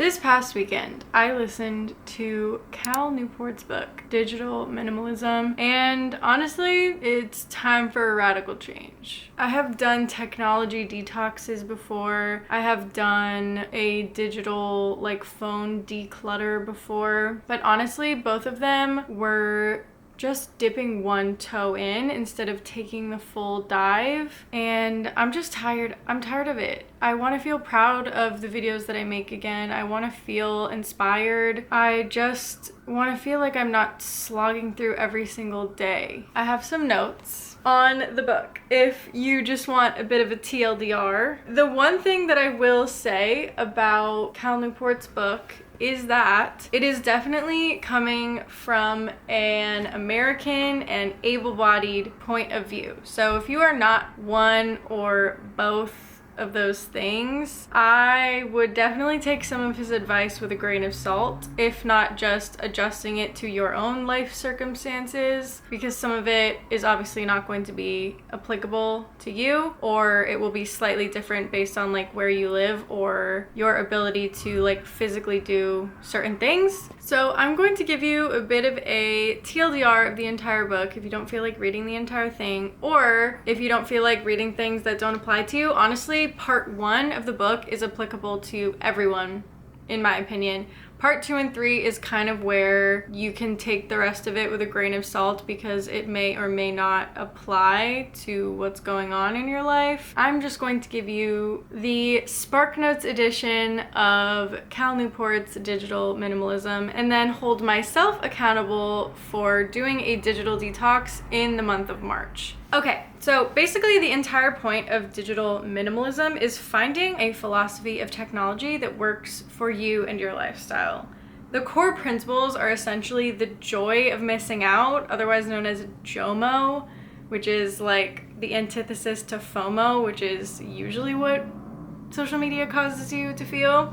This past weekend, I listened to Cal Newport's book, Digital Minimalism, and honestly, it's time for a radical change. I have done technology detoxes before. I have done a digital, phone declutter before, but honestly, both of them were just dipping one toe in instead of taking the full dive, and I'm just tired. I'm tired of it. I want to feel proud of the videos that I make again. I want to feel inspired. I just want to feel like I'm not slogging through every single day. I have some notes on the book if you just want a bit of a TLDR. The one thing that I will say about Cal Newport's book is that it is definitely coming from an American and able-bodied point of view. So if you are not one or both of those things, I would definitely take some of his advice with a grain of salt, if not just adjusting it to your own life circumstances, because some of it is obviously not going to be applicable to you, or it will be slightly different based on where you live or your ability to physically do certain things. So I'm going to give you a bit of a TLDR of the entire book if you don't feel like reading the entire thing, or if you don't feel like reading things that don't apply to you. Honestly, part 1 of the book is applicable to everyone, in my opinion. Part 2 and 3 is kind of where you can take the rest of it with a grain of salt because it may or may not apply to what's going on in your life. I'm just going to give you the SparkNotes edition of Cal Newport's Digital Minimalism and then hold myself accountable for doing a digital detox in the month of March. Okay, so basically the entire point of digital minimalism is finding a philosophy of technology that works for you and your lifestyle. The core principles are essentially the joy of missing out, otherwise known as JOMO, which is the antithesis to FOMO, which is usually what social media causes you to feel,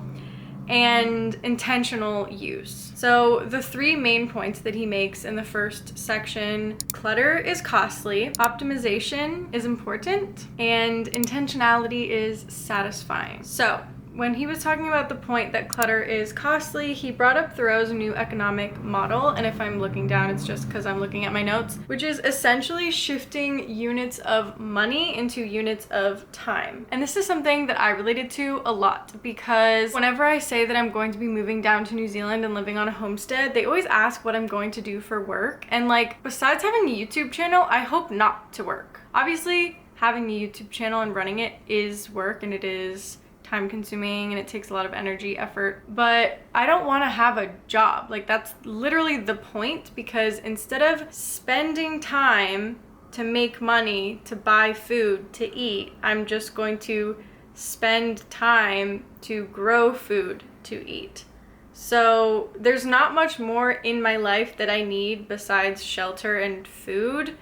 and intentional use. So the 3 main points that he makes in the first section: clutter is costly, optimization is important, and intentionality is satisfying. So when he was talking about the point that clutter is costly, he brought up Thoreau's new economic model, and if I'm looking down, it's just because I'm looking at my notes, which is essentially shifting units of money into units of time. And this is something that I related to a lot, because whenever I say that I'm going to be moving down to New Zealand and living on a homestead, they always ask what I'm going to do for work. And besides having a YouTube channel, I hope not to work. Obviously, having a YouTube channel and running it is work, and it is time consuming and it takes a lot of energy, effort, but I don't want to have a job. That's literally the point, because instead of spending time to make money to buy food to eat, I'm just going to spend time to grow food to eat. So there's not much more in my life that I need besides shelter and food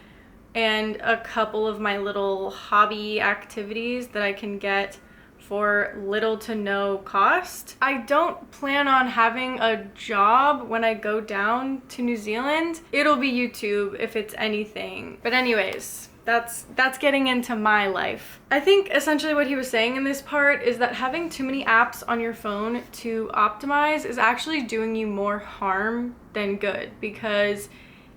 and a couple of my little hobby activities that I can get for little to no cost. I don't plan on having a job when I go down to New Zealand. It'll be YouTube if it's anything. But anyways, that's getting into my life. I think essentially what he was saying in this part is that having too many apps on your phone to optimize is actually doing you more harm than good, because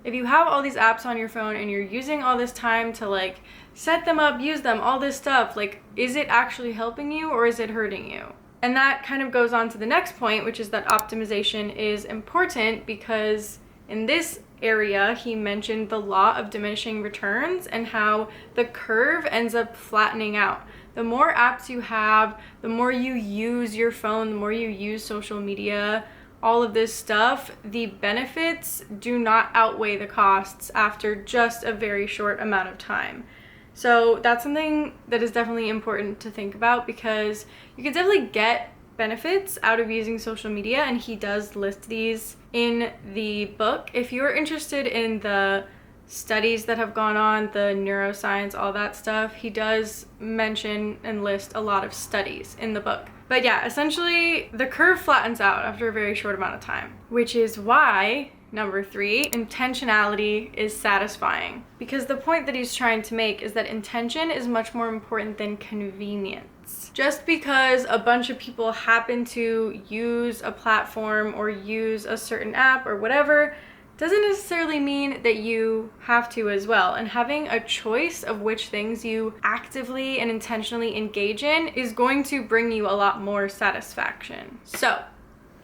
if you have all these apps on your phone and you're using all this time to set them up, use them, all this stuff, is it actually helping you or is it hurting you? And that kind of goes on to the next point, which is that optimization is important, because in this area, he mentioned the law of diminishing returns and how the curve ends up flattening out. The more apps you have, the more you use your phone, the more you use social media, all of this stuff, the benefits do not outweigh the costs after just a very short amount of time. So that's something that is definitely important to think about, because you can definitely get benefits out of using social media, and he does list these in the book. If you're interested in the studies that have gone on, the neuroscience, all that stuff, he does mention and list a lot of studies in the book. But yeah, essentially the curve flattens out after a very short amount of time, which is why number 3, intentionality is satisfying. Because the point that he's trying to make is that intention is much more important than convenience. Just because a bunch of people happen to use a platform or use a certain app or whatever doesn't necessarily mean that you have to as well. And having a choice of which things you actively and intentionally engage in is going to bring you a lot more satisfaction. So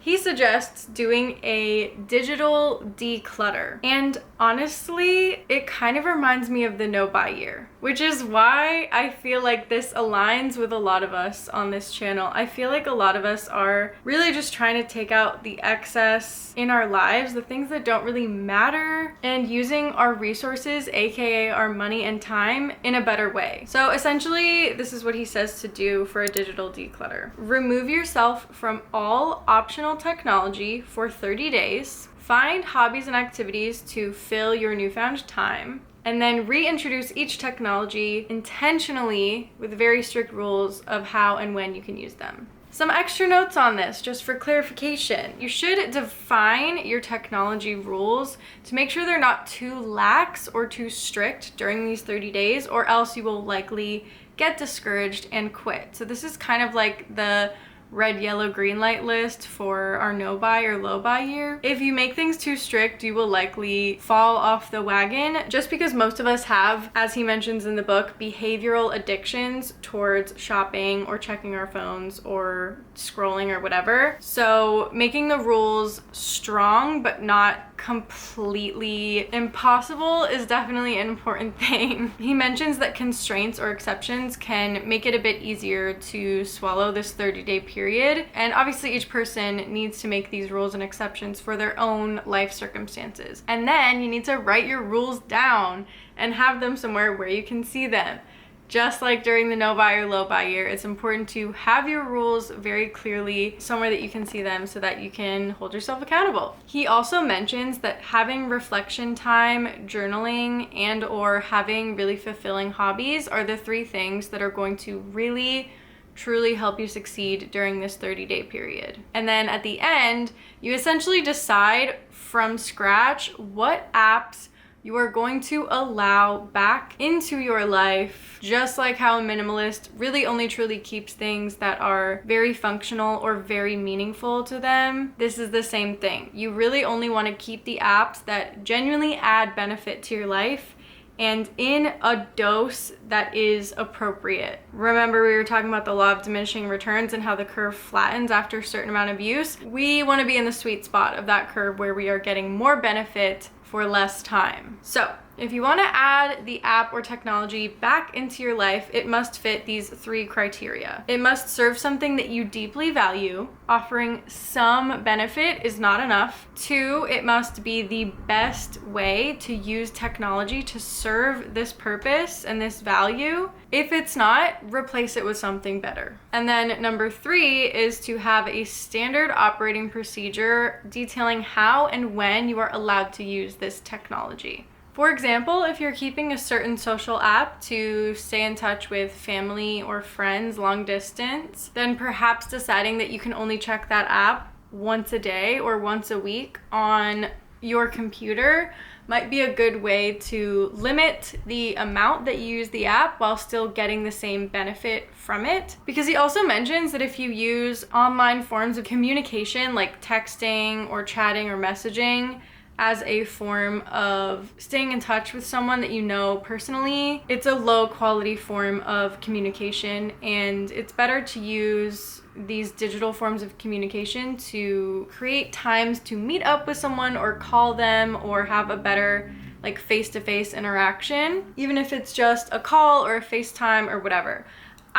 he suggests doing a digital declutter. And honestly, it kind of reminds me of the no-buy year, which is why I feel like this aligns with a lot of us on this channel. I feel like a lot of us are really just trying to take out the excess in our lives, the things that don't really matter, and using our resources, aka our money and time, in a better way. So essentially, this is what he says to do for a digital declutter. Remove yourself from all optional technology for 30 days. Find hobbies and activities to fill your newfound time, and then reintroduce each technology intentionally with very strict rules of how and when you can use them. Some extra notes on this, just for clarification. You should define your technology rules to make sure they're not too lax or too strict during these 30 days, or else you will likely get discouraged and quit. So this is kind of like the red, yellow, green light list for our no buy or low buy year. If you make things too strict, you will likely fall off the wagon, just because most of us have, as he mentions in the book, behavioral addictions towards shopping or checking our phones or scrolling or whatever. So making the rules strong but not completely impossible is definitely an important thing. He mentions that constraints or exceptions can make it a bit easier to swallow this 30-day period, and obviously each person needs to make these rules and exceptions for their own life circumstances. And then you need to write your rules down and have them somewhere where you can see them. Just like during the no buy or low buy year, it's important to have your rules very clearly somewhere that you can see them so that you can hold yourself accountable. He also mentions that having reflection time, journaling, and or having really fulfilling hobbies are the 3 things that are going to really truly help you succeed during this 30-day period. And then at the end, you essentially decide from scratch what apps you are going to allow back into your life, just like how a minimalist really only truly keeps things that are very functional or very meaningful to them. This is the same thing. You really only want to keep the apps that genuinely add benefit to your life and in a dose that is appropriate. Remember, we were talking about the law of diminishing returns and how the curve flattens after a certain amount of use. We want to be in the sweet spot of that curve where we are getting more benefit for less time. So if you want to add the app or technology back into your life, it must fit these 3 criteria. It must serve something that you deeply value. Offering some benefit is not enough. 2, it must be the best way to use technology to serve this purpose and this value. If it's not, replace it with something better. And then number 3 is to have a standard operating procedure detailing how and when you are allowed to use this technology. For example, if you're keeping a certain social app to stay in touch with family or friends long distance, then perhaps deciding that you can only check that app once a day or once a week on your computer might be a good way to limit the amount that you use the app while still getting the same benefit from it. Because he also mentions that if you use online forms of communication like texting or chatting or messaging as a form of staying in touch with someone that you know personally, it's a low quality form of communication, and it's better to use these digital forms of communication to create times to meet up with someone or call them or have a better like face-to-face interaction, even if it's just a call or a FaceTime or whatever.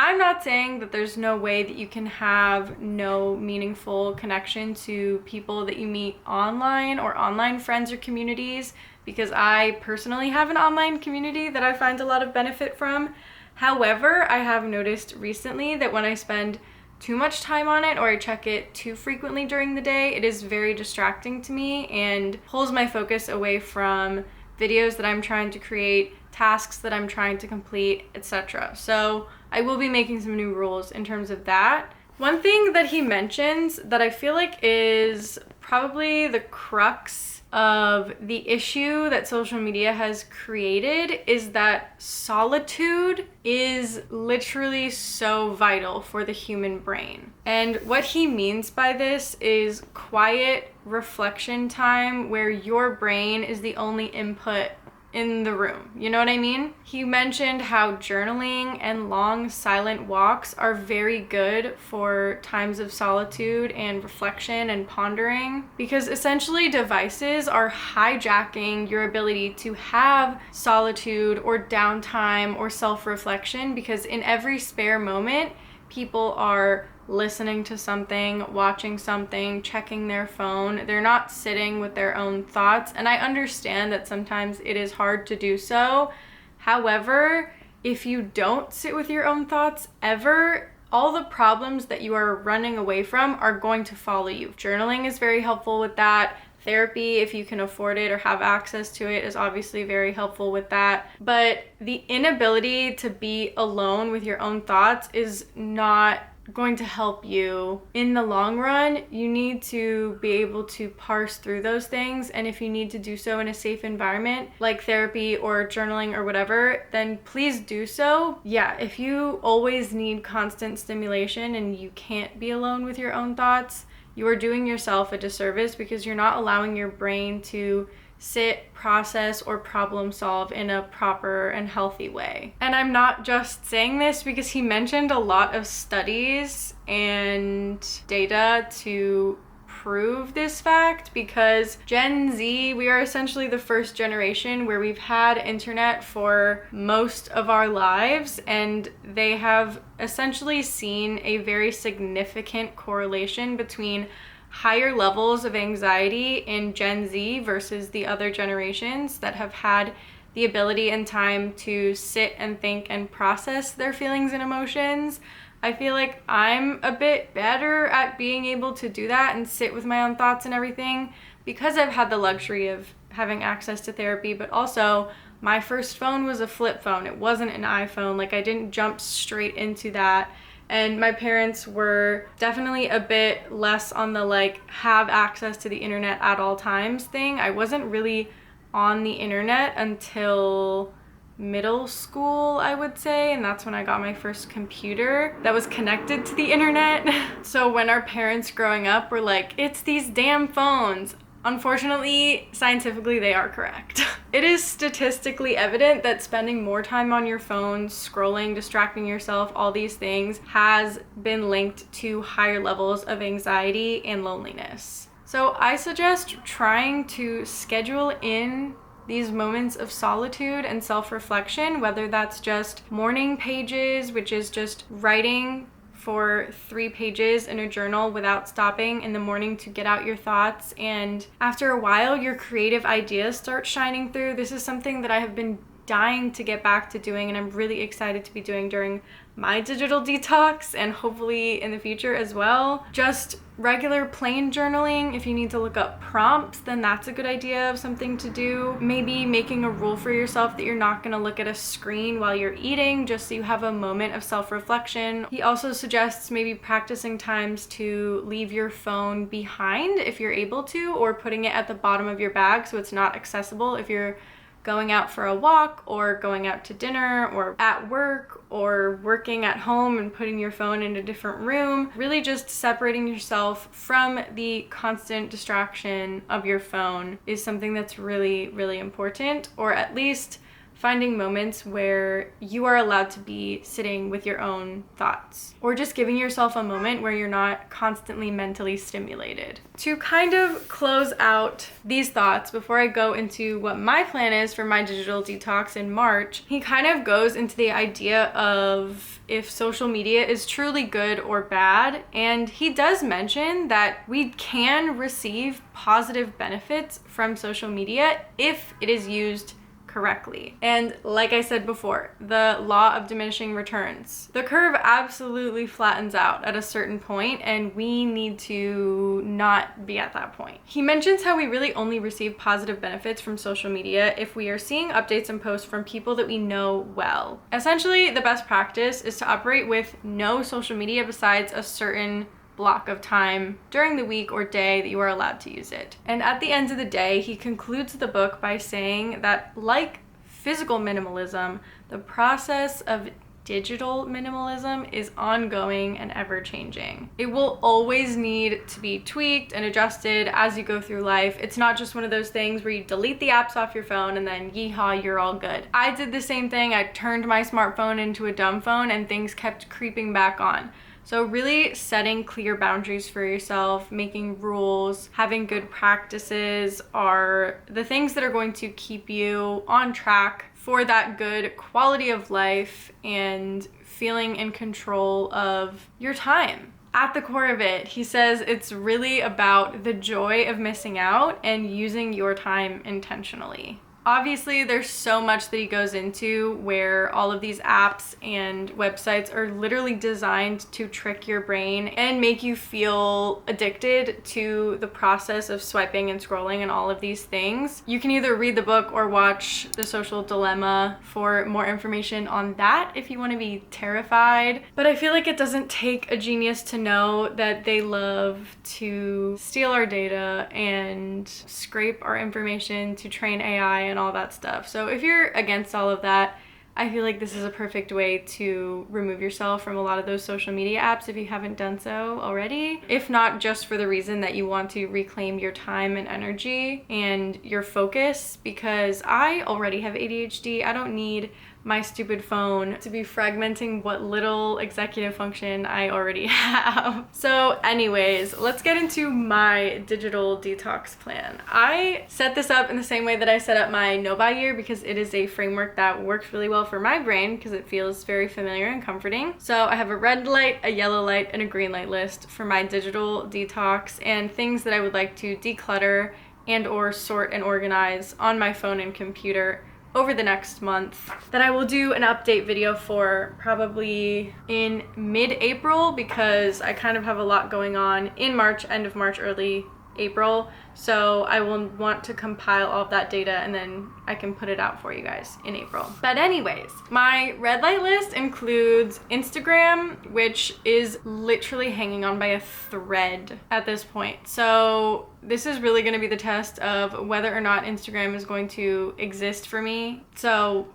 I'm not saying that there's no way that you can have no meaningful connection to people that you meet online or online friends or communities, because I personally have an online community that I find a lot of benefit from. However, I have noticed recently that when I spend too much time on it or I check it too frequently during the day, it is very distracting to me and pulls my focus away from videos that I'm trying to create, tasks that I'm trying to complete, etc. So I will be making some new rules in terms of that One thing that he mentions that I feel like is probably the crux of the issue that social media has created is that solitude is literally so vital for the human brain. And what he means by this is quiet reflection time where your brain is the only input in the room. You know what I mean? He mentioned how journaling and long silent walks are very good for times of solitude and reflection and pondering, because essentially devices are hijacking your ability to have solitude or downtime or self-reflection, because in every spare moment, people are listening to something, watching something, checking their phone. They're not sitting with their own thoughts. And I understand that sometimes it is hard to do so. However, if you don't sit with your own thoughts ever, all the problems that you are running away from are going to follow you. Journaling is very helpful with that. Therapy, if you can afford it or have access to it, is obviously very helpful with that. But the inability to be alone with your own thoughts is not going to help you in the long run. You need to be able to parse through those things, and if you need to do so in a safe environment like therapy or journaling or whatever, then please do so. Yeah, if you always need constant stimulation and you can't be alone with your own thoughts, you are doing yourself a disservice, because you're not allowing your brain to sit, process, or problem solve in a proper and healthy way. And I'm not just saying this because he mentioned a lot of studies and data to prove this fact, because Gen Z, we are essentially the first generation where we've had internet for most of our lives, and they have essentially seen a very significant correlation between higher levels of anxiety in Gen Z versus the other generations that have had the ability and time to sit and think and process their feelings and emotions. I feel like I'm a bit better at being able to do that and sit with my own thoughts and everything, because I've had the luxury of having access to therapy, but also my first phone was a flip phone. It wasn't an iPhone. Like, I didn't jump straight into that. And my parents were definitely a bit less on the have access to the internet at all times thing. I wasn't really on the internet until middle school, I would say, and that's when I got my first computer that was connected to the internet. So when our parents growing up were like, it's these damn phones, unfortunately, scientifically, they are correct. It is statistically evident that spending more time on your phone, scrolling, distracting yourself, all these things has been linked to higher levels of anxiety and loneliness. So I suggest trying to schedule in these moments of solitude and self-reflection, whether that's just morning pages, which is just writing for 3 pages in a journal without stopping in the morning to get out your thoughts. And after a while, your creative ideas start shining through. This is something that I have been dying to get back to doing, and I'm really excited to be doing during my digital detox and hopefully in the future as well. Just regular plain journaling. If you need to look up prompts, then that's a good idea of something to do. Maybe making a rule for yourself that you're not going to look at a screen while you're eating, just so you have a moment of self-reflection. He also suggests maybe practicing times to leave your phone behind if you're able to, or putting it at the bottom of your bag so it's not accessible if you're going out for a walk or going out to dinner or at work or working at home and putting your phone in a different room. Really just separating yourself from the constant distraction of your phone is something that's really, really important, or at least finding moments where you are allowed to be sitting with your own thoughts, or just giving yourself a moment where you're not constantly mentally stimulated. To kind of close out these thoughts before I go into what my plan is for my digital detox in March, he kind of goes into the idea of if social media is truly good or bad, and he does mention that we can receive positive benefits from social media if it is used correctly. And like I said before, the law of diminishing returns. The curve absolutely flattens out at a certain point, and we need to not be at that point. He mentions how we really only receive positive benefits from social media if we are seeing updates and posts from people that we know well. Essentially, the best practice is to operate with no social media besides a certain block of time during the week or day that you are allowed to use it. And at the end of the day, he concludes the book by saying that, like physical minimalism, the process of digital minimalism is ongoing and ever-changing. It will always need to be tweaked and adjusted as you go through life. It's not just one of those things where you delete the apps off your phone and then yeehaw, you're all good. I did the same thing. I turned my smartphone into a dumb phone and things kept creeping back on. So really setting clear boundaries for yourself, making rules, having good practices are the things that are going to keep you on track for that good quality of life and feeling in control of your time. At the core of it, he says it's really about the joy of missing out and using your time intentionally. Obviously, there's so much that he goes into where all of these apps and websites are literally designed to trick your brain and make you feel addicted to the process of swiping and scrolling and all of these things. You can either read the book or watch The Social Dilemma for more information on that if you want to be terrified. But I feel like it doesn't take a genius to know that they love to steal our data and scrape our information to train AI and all that stuff. So if you're against all of that, I feel like this is a perfect way to remove yourself from a lot of those social media apps if you haven't done so already. If not just for the reason that you want to reclaim your time and energy and your focus, because I already have ADHD. I don't need my stupid phone to be fragmenting what little executive function I already have. So anyways, let's get into my digital detox plan. I set this up in the same way that I set up my no-buy year because it is a framework that works really well for my brain because it feels very familiar and comforting. So I have a red light, a yellow light, and a green light list for my digital detox and things that I would like to declutter and or sort and organize on my phone and computer over the next month that I will do an update video for probably in mid-April because I kind of have a lot going on in March, end of March, early April. So I will want to compile all of that data and then I can put it out for you guys in April. But anyways, my red light list includes Instagram, which is literally hanging on by a thread at this point. So this is really going to be the test of whether or not Instagram is going to exist for me. So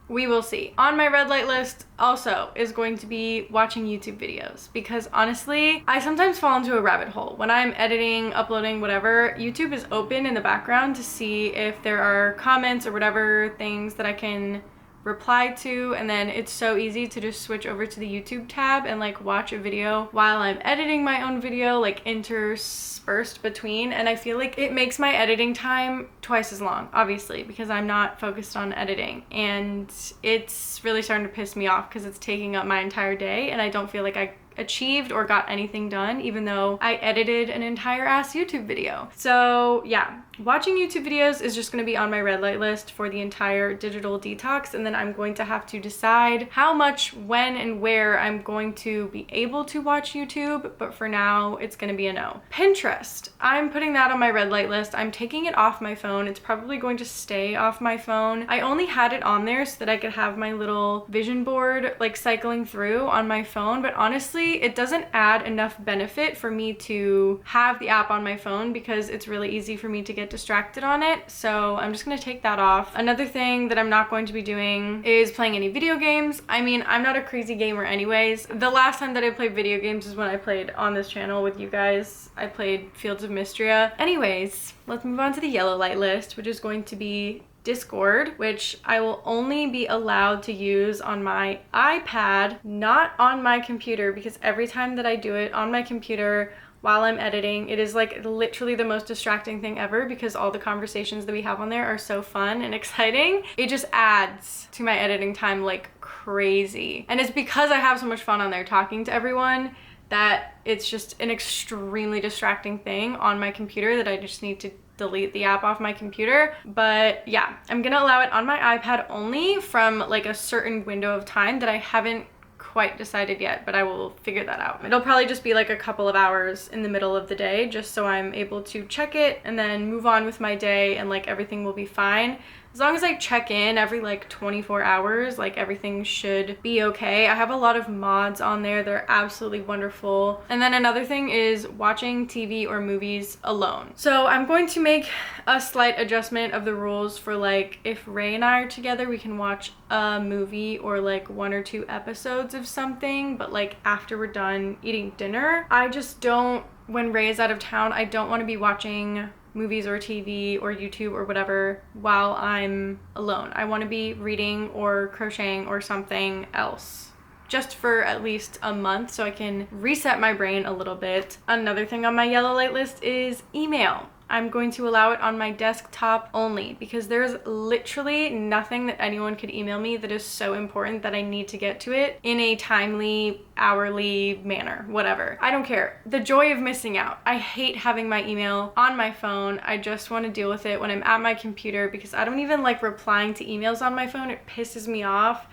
we will see. On my red light list also is going to be watching YouTube videos because honestly, I sometimes fall into a rabbit hole. When I'm editing, uploading, whatever, YouTube is open in the background to see if there are comments or whatever things that I can reply to, and then it's so easy to just switch over to the YouTube tab and like watch a video while I'm editing my own video, like interspersed between, and I feel like it makes my editing time twice as long, obviously, because I'm not focused on editing, and it's really starting to piss me off because it's taking up my entire day and I don't feel like I achieved or got anything done even though I edited an entire ass YouTube video. So yeah, watching YouTube videos is just going to be on my red light list for the entire digital detox, and then I'm going to have to decide how much, when, and where I'm going to be able to watch YouTube, but for now it's going to be a no. Pinterest, I'm putting that on my red light list. I'm taking it off my phone. It's probably going to stay off my phone. I only had it on there so that I could have my little vision board like cycling through on my phone, but honestly it doesn't add enough benefit for me to have the app on my phone because it's really easy for me to get distracted on it. So I'm just gonna take that off. Another thing that I'm not going to be doing is playing any video games. I mean, I'm not a crazy gamer anyways. The last time that I played video games is when I played on this channel with you guys. I played Fields of Mystria. Anyways, let's move on to the yellow light list, which is going to be Discord, which I will only be allowed to use on my iPad, not on my computer, because every time that I do it on my computer while I'm editing, it is like literally the most distracting thing ever because all the conversations that we have on there are so fun and exciting. It just adds to my editing time like crazy. And it's because I have so much fun on there talking to everyone that it's just an extremely distracting thing on my computer that I just need to delete the app off my computer. But yeah, I'm gonna allow it on my iPad only from like a certain window of time that I haven't quite decided yet, but I will figure that out. It'll probably just be like a couple of hours in the middle of the day, just so I'm able to check it and then move on with my day, and like everything will be fine. As long as I check in every like 24 hours, like everything should be okay. I have a lot of mods on there. They're absolutely wonderful. And then another thing is watching TV or movies alone. So I'm going to make a slight adjustment of the rules for like if Ray and I are together, we can watch a movie or like 1 or 2 episodes of something, but like after we're done eating dinner, I just don't, when Ray is out of town, I don't want to be watching movies or TV or YouTube or whatever while I'm alone. I want to be reading or crocheting or something else, just for at least a month so I can reset my brain a little bit. Another thing on my yellow light list is email. I'm going to allow it on my desktop only because there's literally nothing that anyone could email me that is so important that I need to get to it in a timely, hourly manner, whatever. I don't care. The joy of missing out. I hate having my email on my phone. I just want to deal with it when I'm at my computer because I don't even like replying to emails on my phone. It pisses me off.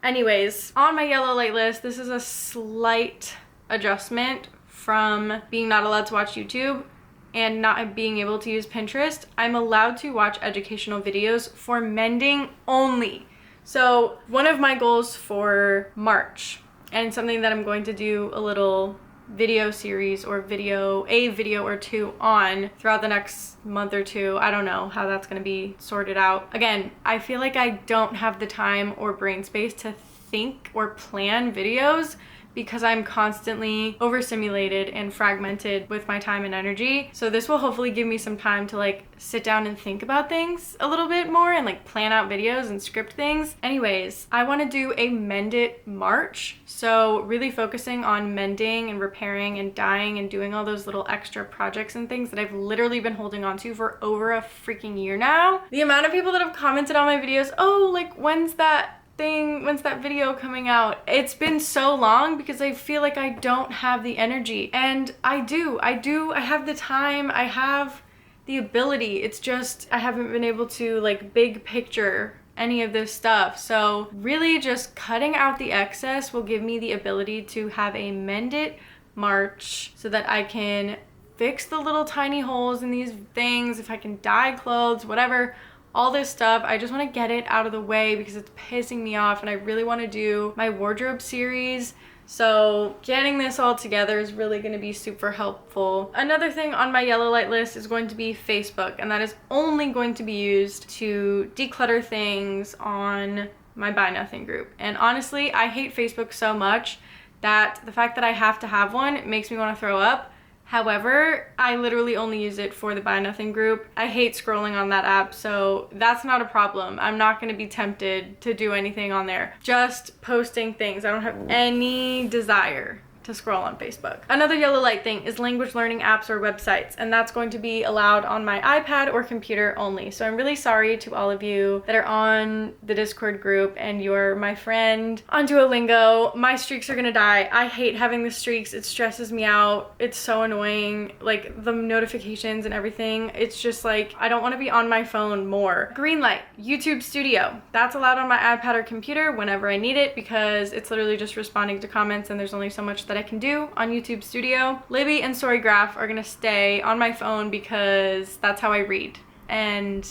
Anyways, on my yellow light list, this is a slight adjustment from being not allowed to watch YouTube and not being able to use Pinterest. I'm allowed to watch educational videos for mending only. So one of my goals for March, and something that I'm going to do a little video series or a video or 2 on throughout the next month or 2. I don't know how that's going to be sorted out. Again, I feel like I don't have the time or brain space to think or plan videos because I'm constantly overstimulated and fragmented with my time and energy. So this will hopefully give me some time to like sit down and think about things a little bit more and like plan out videos and script things. Anyways, I want to do a Mend It March. So really focusing on mending and repairing and dyeing and doing all those little extra projects and things that I've literally been holding on to for over a freaking year now. The amount of people that have commented on my videos, oh, like when's that video coming out? It's been so long because I feel like I don't have the energy, and I have the time, I have the ability. It's just I haven't been able to like big picture any of this stuff. So really just cutting out the excess will give me the ability to have a Mend It March so that I can fix the little tiny holes in these things, if I can dye clothes, whatever, all this stuff. I just want to get it out of the way because it's pissing me off, and I really want to do my wardrobe series. So getting this all together is really going to be super helpful. Another thing on my yellow light list is going to be Facebook, and that is only going to be used to declutter things on my Buy Nothing group. And honestly, I hate Facebook so much that the fact that I have to have one makes me want to throw up. However, I literally only use it for the Buy Nothing group. I hate scrolling on that app, so that's not a problem. I'm not going to be tempted to do anything on there. Just posting things. I don't have any desire to scroll on Facebook. Another yellow light thing is language learning apps or websites, and that's going to be allowed on my iPad or computer only. So I'm really sorry to all of you that are on the Discord group and you're my friend on Duolingo. My streaks are gonna die. I hate having the streaks. It stresses me out. It's so annoying. Like the notifications and everything. It's just like, I don't want to be on my phone more. Green light, YouTube Studio. That's allowed on my iPad or computer whenever I need it because it's literally just responding to comments, and there's only so much that I can do on YouTube Studio. Libby and Storygraph are gonna stay on my phone because that's how I read, and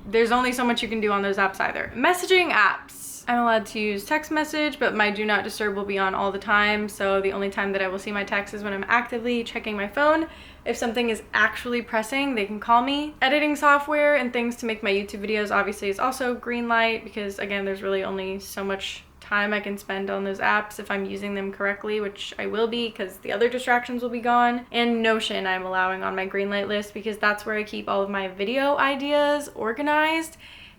there's only so much you can do on those apps either. Messaging apps. I'm allowed to use text message, but my do not disturb will be on all the time, so the only time that I will see my texts is when I'm actively checking my phone. If something is actually pressing, they can call me. Editing software and things to make my YouTube videos obviously is also green light because again, there's really only so much time I can spend on those apps if I'm using them correctly, which I will be because the other distractions will be gone. And Notion I'm allowing on my green light list because that's where I keep all of my video ideas organized.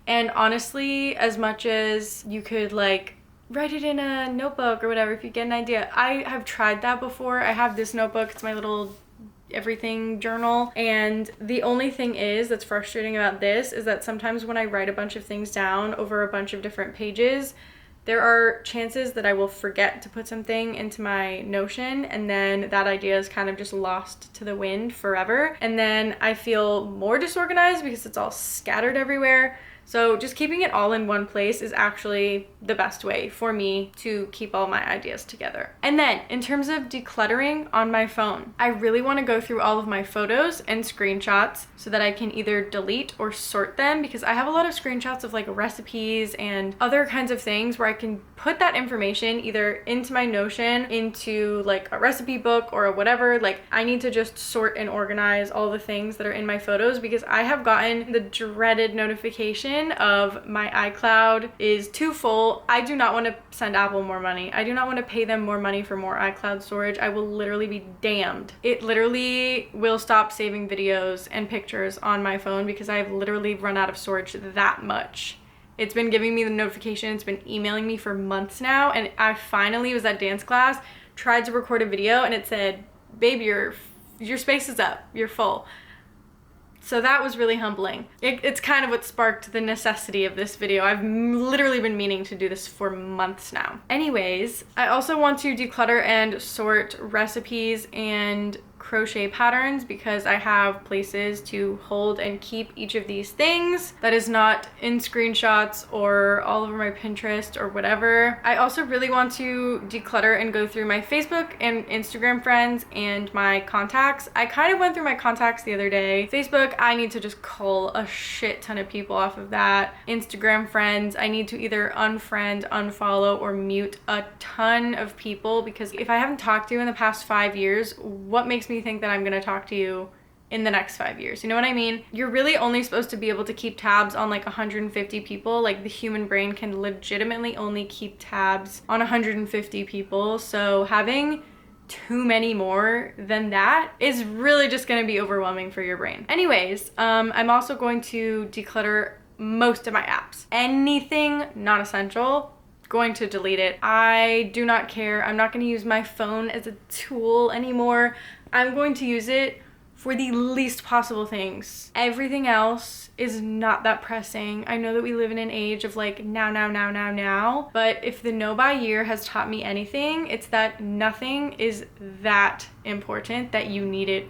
And honestly, as much as you could like write it in a notebook or whatever if you get an idea, I have tried that before. I have this notebook, it's my little everything journal, and the only thing that's frustrating about this is that sometimes when I write a bunch of things down over a bunch of different pages, there are chances that I will forget to put something into my Notion, and then that idea is kind of just lost to the wind forever. And then I feel more disorganized because it's all scattered everywhere. So just keeping it all in one place is actually the best way for me to keep all my ideas together. And then in terms of decluttering on my phone, I really want to go through all of my photos and screenshots so that I can either delete or sort them, because I have a lot of screenshots of like recipes and other kinds of things where I can put that information either into my Notion, into like a recipe book or whatever. Like I need to just sort and organize all the things that are in my photos, because I have gotten the dreaded notification of my iCloud is too full. I do not want to send Apple more money. I do not want to pay them more money for more iCloud storage. I will literally be damned. It literally will stop saving videos and pictures on my phone because I've literally run out of storage that much. It's been giving me the notification. It's been emailing me for months now. And I finally was at dance class, tried to record a video, and it said, babe, your space is up. You're full. So that was really humbling. It's kind of what sparked the necessity of this video. I've literally been meaning to do this for months now. Anyways, I also want to declutter and sort recipes and crochet patterns because I have places to hold and keep each of these things that is not in screenshots or all over my Pinterest or whatever. I also really want to declutter and go through my Facebook and Instagram friends and my contacts. I kind of went through my contacts the other day. Facebook, I need to just cull a shit ton of people off of that. Instagram friends, I need to either unfriend, unfollow, or mute a ton of people, because if I haven't talked to you in the past 5 years, what makes me think that I'm gonna talk to you in the next 5 years? You know what I mean? You're really only supposed to be able to keep tabs on like 150 people. Like the human brain can legitimately only keep tabs on 150 people. So having too many more than that is really just gonna be overwhelming for your brain. Anyways, I'm also going to declutter most of my apps. Anything not essential, going to delete it. I do not care. I'm not going to use my phone as a tool anymore. I'm going to use it for the least possible things. Everything else is not that pressing. I know that we live in an age of like now, but if the no buy year has taught me anything, it's that nothing is that important that you need it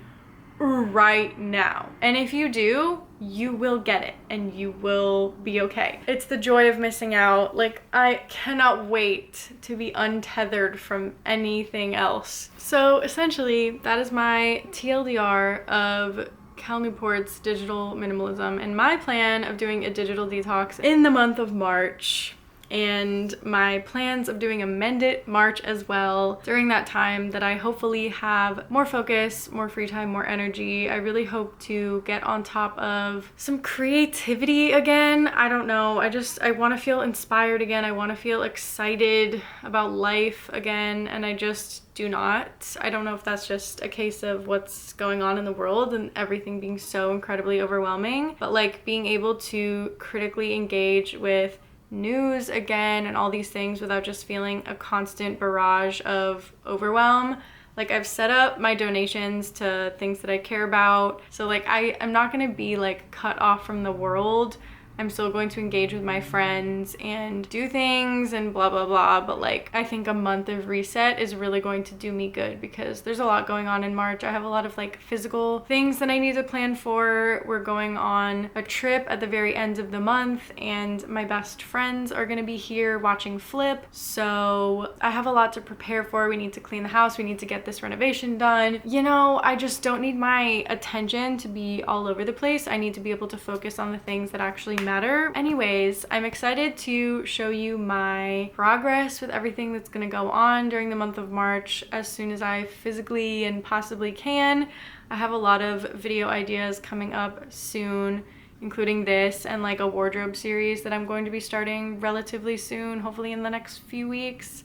right now. And if you do, you will get it and you will be okay. It's the joy of missing out. Like, I cannot wait to be untethered from anything else. So essentially, that is my TLDR of Cal Newport's Digital Minimalism and my plan of doing a digital detox in the month of March, and my plans of doing a Mend It March as well during that time that I hopefully have more focus, more free time, more energy. I really hope to get on top of some creativity again. I don't know. I want to feel inspired again. I want to feel excited about life again, and I just do not. I don't know if that's just a case of what's going on in the world and everything being so incredibly overwhelming, but like being able to critically engage with news again and all these things without just feeling a constant barrage of overwhelm. Like, I've set up my donations to things that I care about, so like I'm not gonna be like cut off from the world. I'm still going to engage with my friends and do things and blah, blah, blah. But like, I think a month of reset is really going to do me good because there's a lot going on in March. I have a lot of like physical things that I need to plan for. We're going on a trip at the very end of the month and my best friends are gonna be here watching Flip. So I have a lot to prepare for. We need to clean the house. We need to get this renovation done. You know, I just don't need my attention to be all over the place. I need to be able to focus on the things that actually matter. Anyways, I'm excited to show you my progress with everything that's gonna go on during the month of March as soon as I physically and possibly can. I have a lot of video ideas coming up soon, including this and like a wardrobe series that I'm going to be starting relatively soon, hopefully in the next few weeks.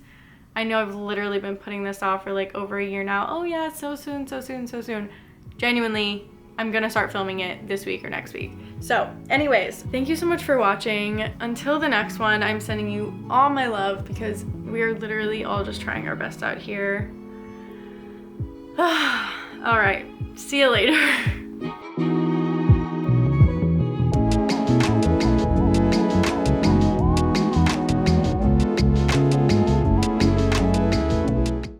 I know I've literally been putting this off for like over a year now. Oh yeah, so soon, so soon, so soon. Genuinely, I'm gonna start filming it this week or next week. So anyways, thank you so much for watching. Until the next one, I'm sending you all my love because we are literally all just trying our best out here. All right, see you later.